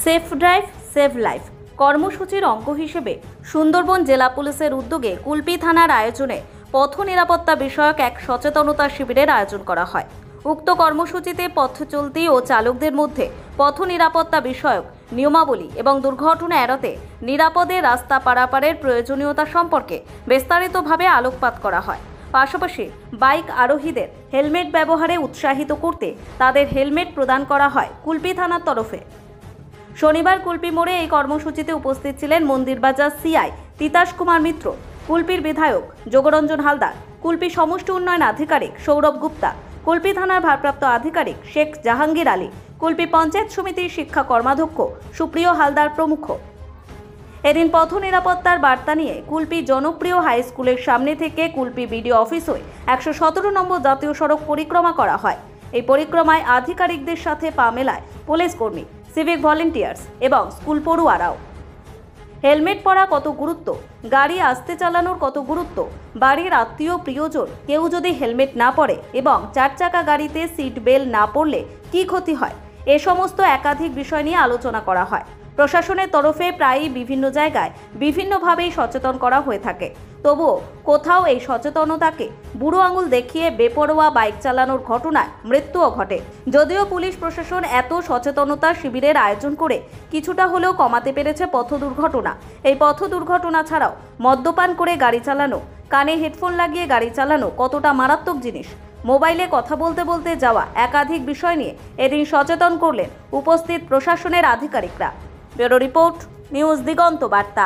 Safe drive save life কর্মসূচির অঙ্গ হিসেবে সুন্দরবন জেলা পুলিশের উদ্যোগে কুলপি থানার আয়োজনে পথ নিরাপত্তা বিষয়ক এক সচেতনতা শিবিরের আয়োজন করা হয়। উক্ত কর্মসূচিতে পথ চলতি ও চালকদের মধ্যে পথ নিরাপত্তা বিষয়ক নিয়মাবলী এবং দুর্ঘটনা এড়াতে নিরাপদে রাস্তা পারাপারের প্রয়োজনীয়তা সম্পর্কে বিস্তারিতভাবে আলোকপাত করা হয়। পাশাপাশি বাইক আরোহীদের হেলমেট ব্যবহারে উৎসাহিত করতে তাদের হেলমেট প্রদান করা হয় কুলপি থানার তরফে। শনিবার কুলপি মোড়ে এই কর্মসূচিতে উপস্থিত ছিলেন মন্দিরবাজার সিআই তিতাস কুমার মিত্র, কুলপির বিধায়ক যোগরঞ্জন হালদার, কুলপি সমষ্টি উন্নয়ন আধিকারিক সৌরভ গুপ্তা, কুলপি থানার ভারপ্রাপ্ত আধিকারিক শেখ জাহাঙ্গীর আলী, কুলপি পঞ্চায়েত সমিতির শিক্ষা কর্মাধ্যক্ষ সুপ্রিয় হালদার প্রমুখ। এদিন পথ নিরাপত্তার বার্তা নিয়ে কুলপি জনপ্রিয় হাই স্কুলের সামনে থেকে কুলপি বিডিও অফিস হয়ে 117 নম্বর জাতীয় সড়ক পরিক্রমা করা হয়। এই পরিক্রমায় আধিকারিকদের সাথে পা মেলায় পুলিশ কর্মী, সিভিক ভলেন্টিয়ার্স এবং স্কুল পড়ুয়ারাও। হেলমেট পরা কত গুরুত্ব, গাড়ি আস্তে চালানোর কত গুরুত্ব, বাড়ির আত্মীয় প্রিয়জন কেউ যদি হেলমেট না পরে এবং 4 চাকা গাড়িতে সিট বেল্ট না পরলে কী ক্ষতি হয়, এ সমস্ত একাধিক বিষয় নিয়ে আলোচনা করা হয়। প্রশাসনের তরফে প্রায়ই বিভিন্ন জায়গায় বিভিন্নভাবেই সচেতন করা হয়ে থাকে, তবুও কোথাও এই সচেতনতাকে বুড়ো আঙুল দেখিয়ে বেপরোয়া বাইক চালানোর ঘটনায় মৃত্যুও ঘটে। যদিও পুলিশ প্রশাসন এত সচেতনতা শিবিরের আয়োজন করে কিছুটা হলেও কমাতে পেরেছে পথ দুর্ঘটনা। এই পথ দুর্ঘটনা ছাড়াও মদ্যপান করে গাড়ি চালানো, কানে হেডফোন লাগিয়ে গাড়ি চালানো কতটা মারাত্মক জিনিস, মোবাইলে কথা বলতে বলতে যাওয়া একাধিক বিষয় নিয়ে এদিন সচেতন করলেন উপস্থিত প্রশাসনের আধিকারিকরা। ব্যুরো রিপোর্ট, নিউজ দিগন্ত বার্তা।